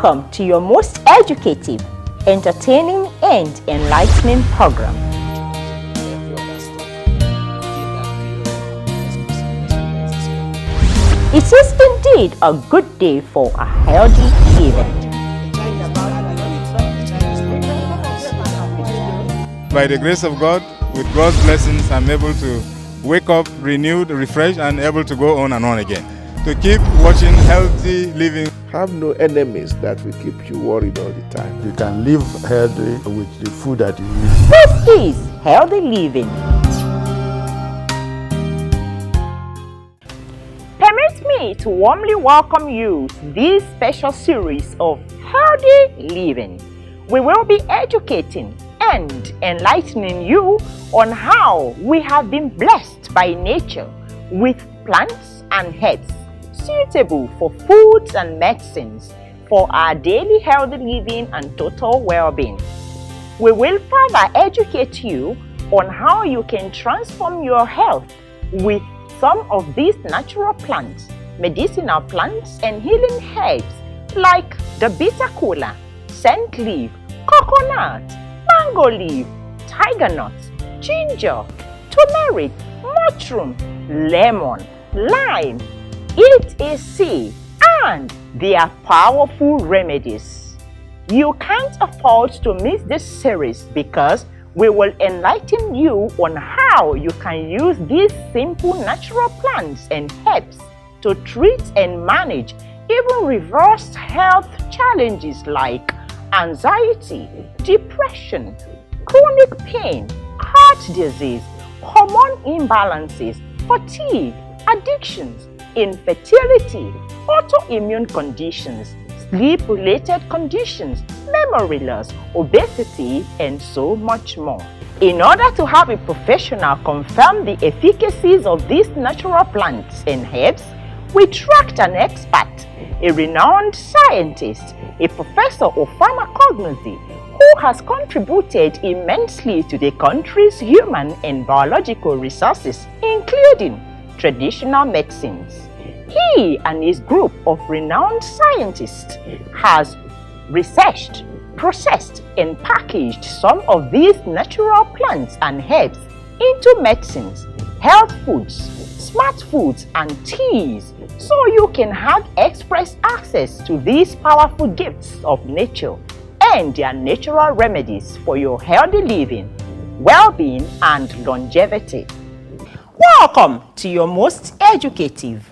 Welcome to your most educative, entertaining, and enlightening program. It is indeed a good day for a healthy living. By the grace of God, with God's blessings, I'm able to wake up renewed, refreshed, and able to go on and on again. To keep watching healthy living. Have no enemies that will keep you worried all the time. You can live healthy with the food that you eat. This is Healthy Living. Permit me to warmly welcome you to this special series of Healthy Living. We will be educating and enlightening you on how we have been blessed by nature with plants and herbs suitable for foods and medicines for our daily healthy living and total well-being. We will further educate you on how you can transform your health with some of these natural plants, medicinal plants, and healing herbs like the bitter kola, scent leaf, coconut, mango leaf, tiger nut, ginger, turmeric, mushroom, lemon, lime, etc. and they are powerful remedies. You can't afford to miss this series because we will enlighten you on how you can use these simple natural plants and herbs to treat and manage even reverse health challenges like anxiety, depression, chronic pain, heart disease, hormone imbalances, fatigue, addictions, infertility, autoimmune conditions, sleep-related conditions, memory loss, obesity, and so much more. In order to have a professional confirm the efficacies of these natural plants and herbs, we tracked an expert, a renowned scientist, a professor of pharmacology, who has contributed immensely to the country's human and biological resources, including traditional medicines. He and his group of renowned scientists has researched, processed, and packaged some of these natural plants and herbs into medicines, health foods, smart foods, and teas, so you can have express access to these powerful gifts of nature and their natural remedies for your healthy living, well-being, and longevity. Welcome to your most educative,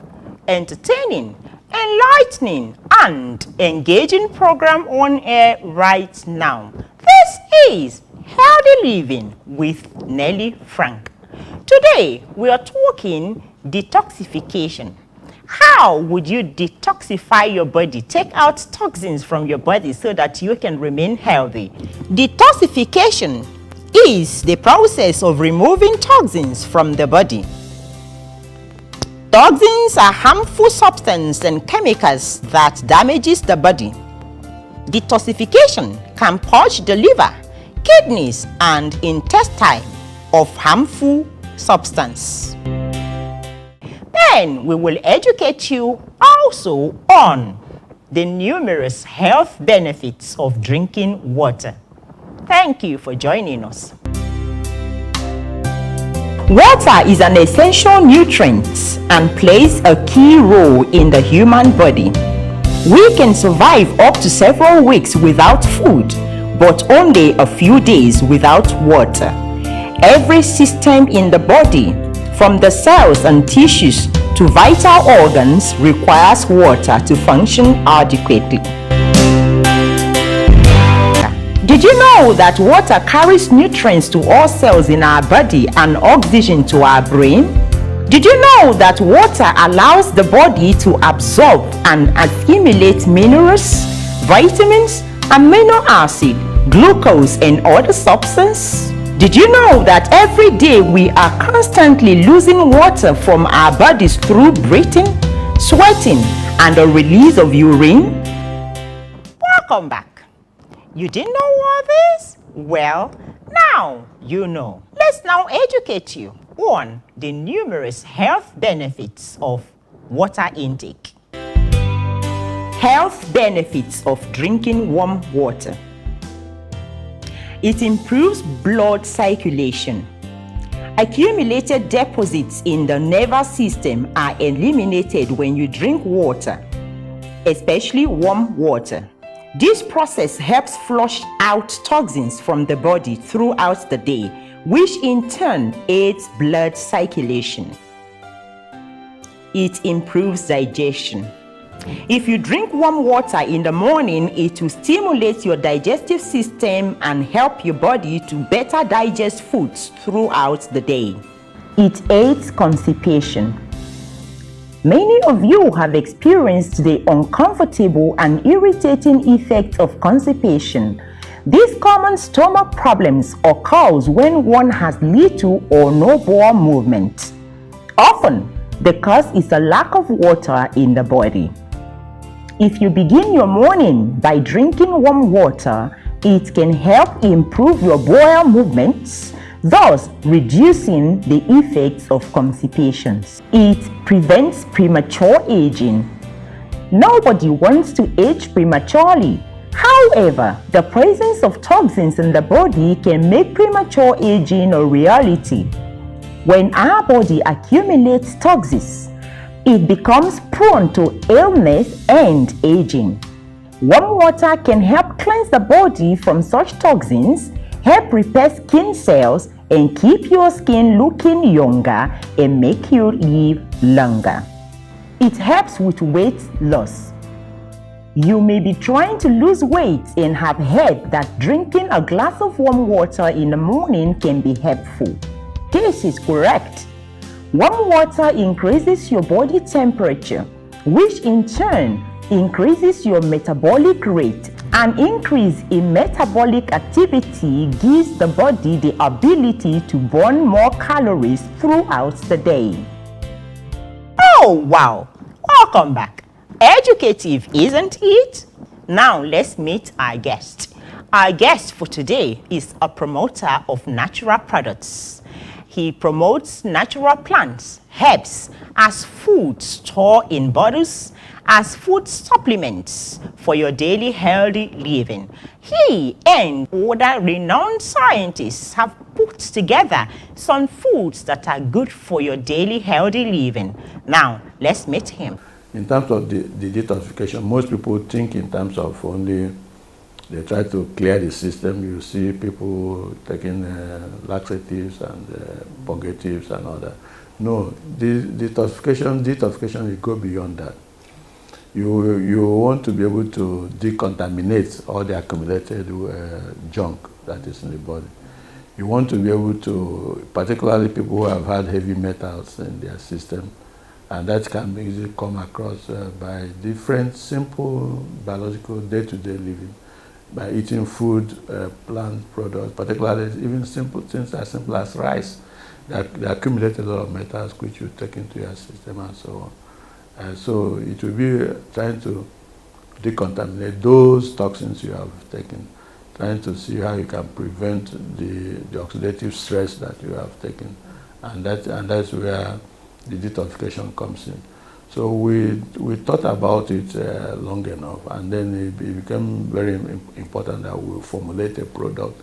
entertaining, enlightening, and engaging program on air right now. This is Healthy Living with Nelly Frank. Today we are talking detoxification. How would you detoxify your body, take out toxins from your body so that you can remain healthy? Detoxification is the process of removing toxins from the body. Toxins are harmful substances and chemicals that damages the body. Detoxification can purge the liver, kidneys, and intestine of harmful substance. Then we will educate you also on the numerous health benefits of drinking water. Thank you for joining us. Water is an essential nutrient and plays a key role in the human body. We can survive up to several weeks without food, but only a few days without water. Every system in the body, from the cells and tissues to vital organs, requires water to function adequately. Did you know that water carries nutrients to all cells in our body and oxygen to our brain? Did you know that water allows the body to absorb and assimilate minerals, vitamins, amino acid, glucose, and other substances? Did you know that every day we are constantly losing water from our bodies through breathing, sweating, and the release of urine? Welcome back. You didn't know all this? Well, now you know. Let's now educate you on the numerous health benefits of water intake. Health benefits of drinking warm water. It improves blood circulation. Accumulated deposits in the nervous system are eliminated when you drink water, especially warm water. This process helps flush out toxins from the body throughout the day, which in turn aids blood circulation. It improves digestion. If you drink warm water in the morning, it will stimulate your digestive system and help your body to better digest foods throughout the day. It aids constipation. Many of you have experienced the uncomfortable and irritating effects of constipation. These common stomach problems occurs when one has little or no bowel movement. Often, the cause is a lack of water in the body. If you begin your morning by drinking warm water, it can help improve your bowel movements, thus reducing the effects of constipation. It prevents premature aging. Nobody wants to age prematurely. However, the presence of toxins in the body can make premature aging a reality. When our body accumulates toxins, it becomes prone to illness and aging. Warm water can help cleanse the body from such toxins, help repair skin cells, and keep your skin looking younger and make you live longer. It helps with weight loss. You may be trying to lose weight and have heard that drinking a glass of warm water in the morning can be helpful. This is correct. Warm water increases your body temperature, which in turn increases your metabolic rate. An increase in metabolic activity gives the body the ability to burn more calories throughout the day. Oh wow! Welcome back. Educative, isn't it? Now let's meet our guest. Our guest for today is a promoter of natural products. He promotes natural plants, herbs as food stored in bottles, as food supplements for your daily healthy living. He and other renowned scientists have put together some foods that are good for your daily healthy living. Now, let's meet him. In terms of the detoxification, most people think in terms of only they try to clear the system. You see people taking laxatives and purgatives and all that. No, the detoxification will go beyond that. You want to be able to decontaminate all the accumulated junk that is in the body. You want to be able to, particularly people who have had heavy metals in their system, and that can be easily come across by different simple biological day-to-day living, by eating food, plant products, particularly even simple things as simple as rice, that accumulate a lot of metals which you take into your system and so on. So it will be trying to decontaminate those toxins you have taken, trying to see how you can prevent the oxidative stress that you have taken, and that's where the detoxification comes in. So we thought about it long enough, and then it became very important that we formulate a product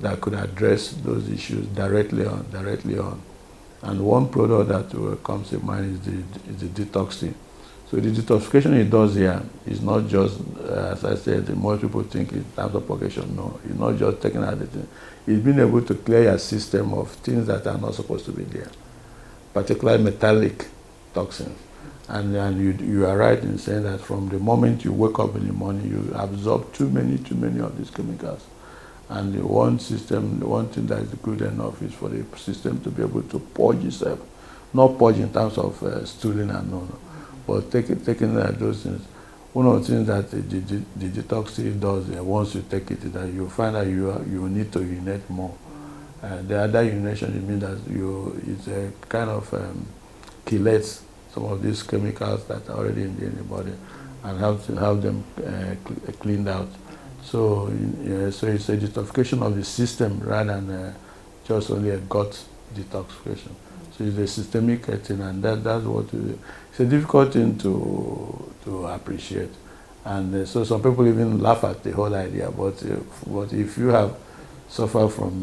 that could address those issues directly on. And one product that comes to mind is the detoxing. So the detoxification it does here is not just, as I said, most people think in terms of purgation. No, it's not just taking out the thing. It's being able to clear your system of things that are not supposed to be there, particularly metallic toxins. And you are right in saying that from the moment you wake up in the morning, you absorb too many of these chemicals. And the one thing that is good enough is for the system to be able to purge itself. Not purge in terms of stooling and no, but taking those things. One of the things that the detox does once you take it is that you find that you need to urinate more. The other urination, it means that it's a kind of chelates some of these chemicals that are already in the body and have them cleaned out. So it's a detoxification of the system rather than just only a gut detoxification. So it's a systemic thing, and that's what it's a difficult thing to appreciate. And so some people even laugh at the whole idea, but if you have suffered from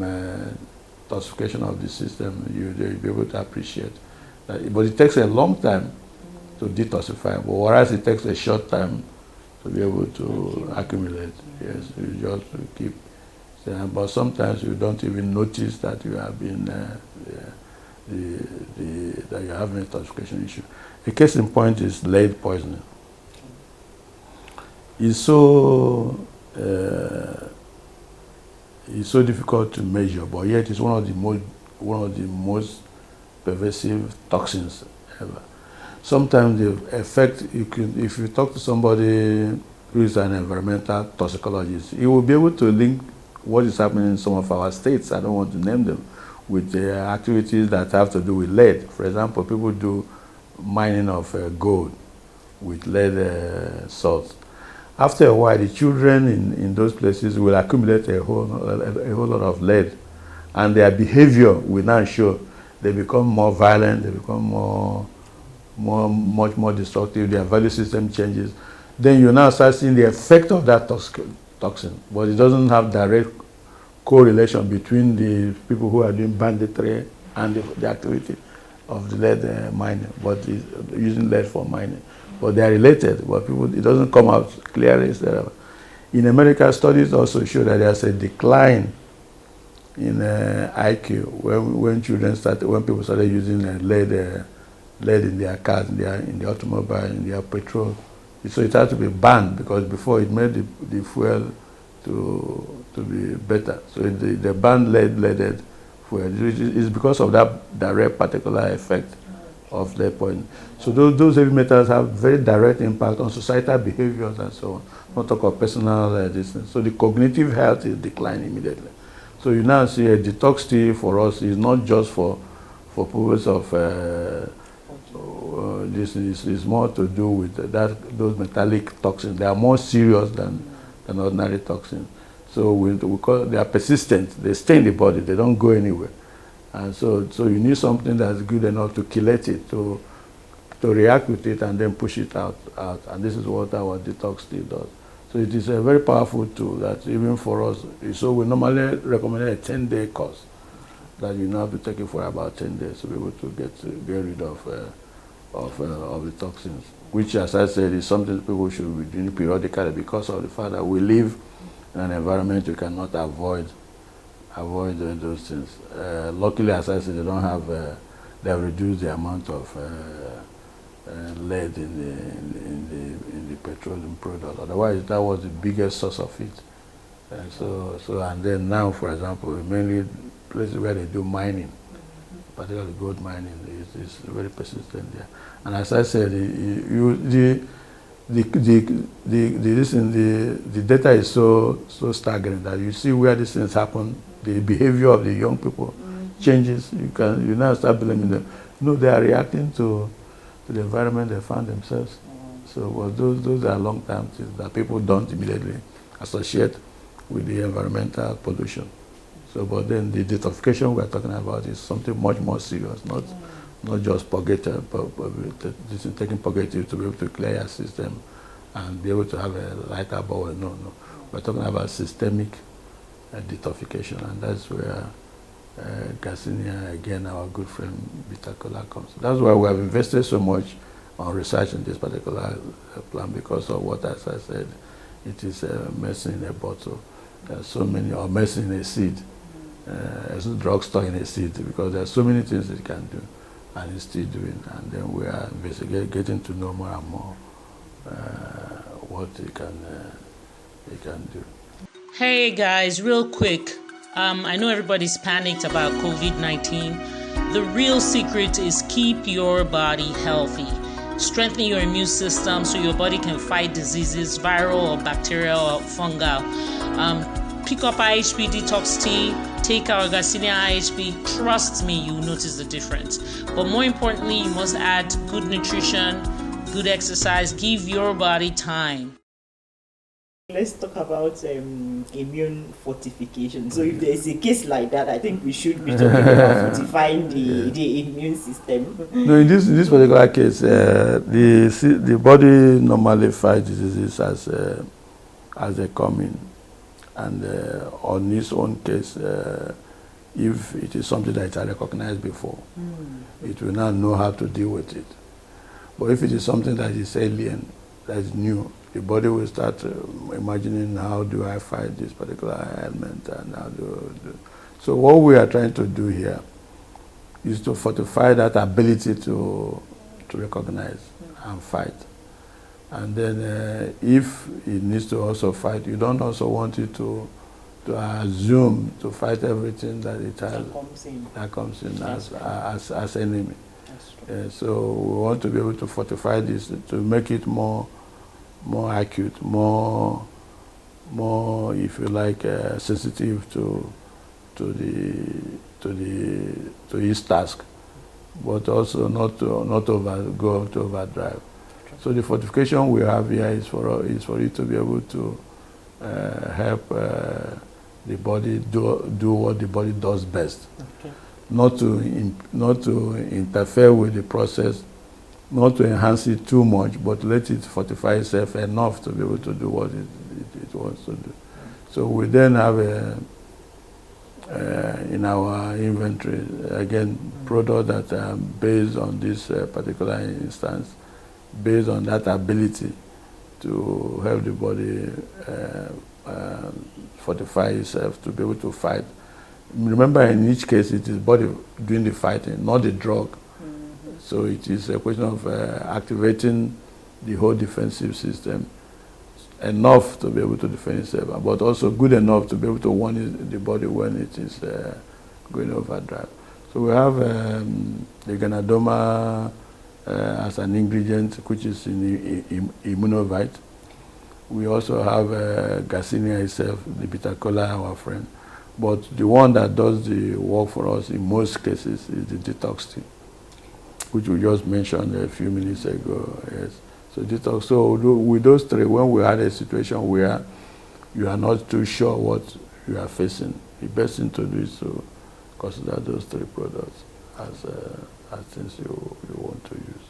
toxification of the system, you'll be able to appreciate that. But it takes a long time to detoxify, but whereas it takes a short time to be able to accumulate. Yes, you just keep. But sometimes you don't even notice that you have been that you're having a toxification issue. A case in point is lead poisoning. It's so difficult to measure, but yet it's one of the most pervasive toxins ever. Sometimes the effect if you talk to somebody who is an environmental toxicologist, he will be able to link what is happening in some of our states, I don't want to name them, with the activities that have to do with lead. For example, people do mining of gold with lead salts. After a while, the children in those places will accumulate a whole lot of lead, and their behavior will now show. They become more violent, they become much more destructive, their value system changes. Then you now start seeing the effect of that toxin, but it doesn't have direct correlation between the people who are doing banditry and the activity of the lead mining, but using lead for mining. But they are related, but it doesn't come out clearly. In America, studies also show that there's a decline in IQ when people started using lead in their cars, in the automobile, in their petrol. So it had to be banned because before it made the fuel to be better. So the banned leaded fuel. It's because of that direct particular effect of lead poisoning. So those heavy metals have very direct impact on societal behaviors and so on. Not talk of personal distance. So the cognitive health is declining immediately. So you now see a detox tea for us is not just for purpose of this is more to do with those metallic toxins. They are more serious than ordinary toxins. So we call they are persistent. They stay in the body. They don't go anywhere. And so you need something that's good enough to chelate it, to react with it, and then push it out. And this is what our detox tea does. So it is a very powerful tool that even for us. So we normally recommend a 10-day course that you now have to take it for about 10 days to be able to get rid of the toxins, which, as I said, is something people should be doing periodically because of the fact that we live in an environment you cannot avoid those things. Luckily, as I said, they don't have. They have reduced the amount of lead in the petroleum product. Otherwise, that was the biggest source of it. And then now, for example, mainly places where they do mining, particularly gold mining, is very persistent there. And as I said, the data is so staggering that you see where these things happen. The behavior of the young people changes. You now start blaming them. No, they are reacting to the environment they found themselves. So those are long-term things that people don't immediately associate with the environmental pollution. So, but then the detoxification we're talking about is something much more serious, not just purgative, but taking purgative to be able to clear your system and be able to have a lighter bowel. No. We're talking about systemic detoxification, and that's where Garcinia, again, our good friend Bitacola comes. That's why we have invested so much on research in this particular plan, because of what, as I said, it is medicine in a bottle. There's so many, or medicine in a seed. It's a drugstore in a seed, because there are so many things it can do, and it's still doing. And then we are getting to know more and more what it can do. Hey guys, real quick. I know everybody's panicked about COVID-19. The real secret is keep your body healthy. Strengthen your immune system so your body can fight diseases, viral or bacterial or fungal. Pick up IHP Detox tea. Take our Garcinia IHP. Trust me, you'll notice the difference. But more importantly, you must add good nutrition, good exercise. Give your body time. Let's talk about immune fortification. So if there is a case like that, I think we should be talking about fortifying the immune system. No, in this particular case, the body normally fights diseases as they come in, and on this own case, if it is something that I recognized before, it will now know how to deal with it. But if it is something that is alien, that is new, the body will start imagining, how do I fight this particular ailment, and how do. So what we are trying to do here is to fortify that ability to recognize and fight. And then if it needs to also fight, you don't also want it to assume to fight everything that it has that comes in as enemy. So we want to be able to fortify this, to make it more acute, more, if you like, sensitive to his task, but also not to go to overdrive. So the fortification we have here is for it to be able to help the body do what the body does best. Okay. Not to interfere with the process, not to enhance it too much, but let it fortify itself enough to be able to do what it wants to do. So we then have in our inventory, again, products that are based on this particular instance, based on that ability to help the body fortify itself to be able to fight. Remember, in each case, it is body doing the fighting, not the drug. So it is a question of activating the whole defensive system enough to be able to defend itself, but also good enough to be able to warn the body when it is going overdrive. So we have the Ganadoma as an ingredient, which is in Immunovite. We also have Garcinia itself, the bitter cola, our friend. But the one that does the work for us in most cases is the Detox tea, which we just mentioned a few minutes ago. Yes. So Detox. So with those three, when we had a situation where you are not too sure what you are facing, the best thing to do is to consider those three products as things you want to use.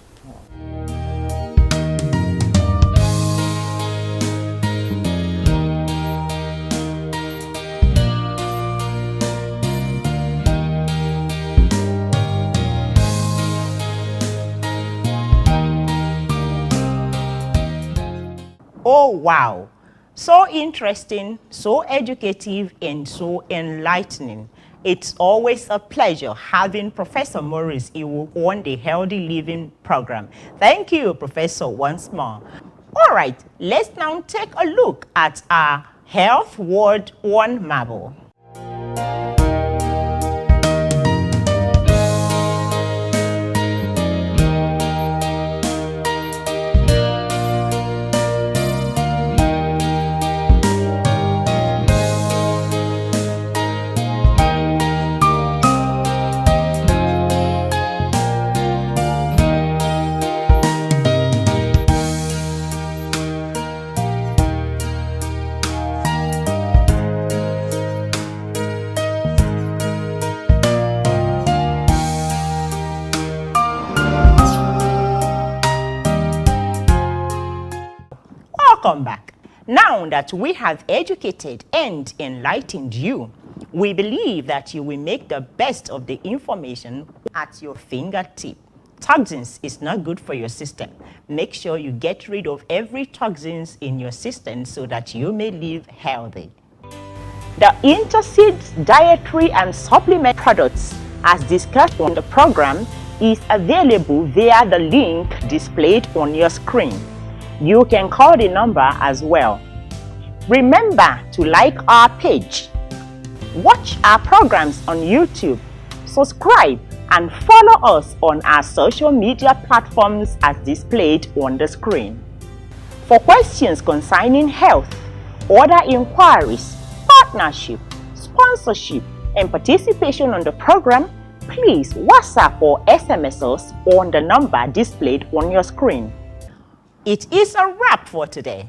Oh, wow. So interesting, so educative, and so enlightening. It's always a pleasure having Professor Maurice Iwu on the Healthy Living program. Thank you, Professor, once more. All right, let's now take a look at our Health Word on Marble. Welcome back. Now that we have educated and enlightened you, we believe that you will make the best of the information at your fingertip. Toxins is not good for your system. Make sure you get rid of every toxins in your system so that you may live healthy. The Interseeds dietary and supplement products, as discussed on the program, is available via the link displayed on your screen. You can call the number as well. Remember to like our page, watch our programs on YouTube, subscribe, and follow us on our social media platforms as displayed on the screen. For questions concerning health, other inquiries, partnership, sponsorship, and participation on the program, please WhatsApp or SMS us on the number displayed on your screen. It is a wrap for today.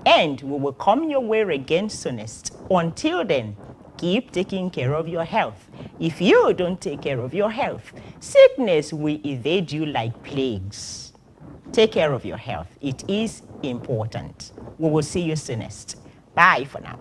And we will come your way again soonest. Until then, keep taking care of your health. If you don't take care of your health, sickness will evade you like plagues. Take care of your health. It is important. We will see you soonest. Bye for now.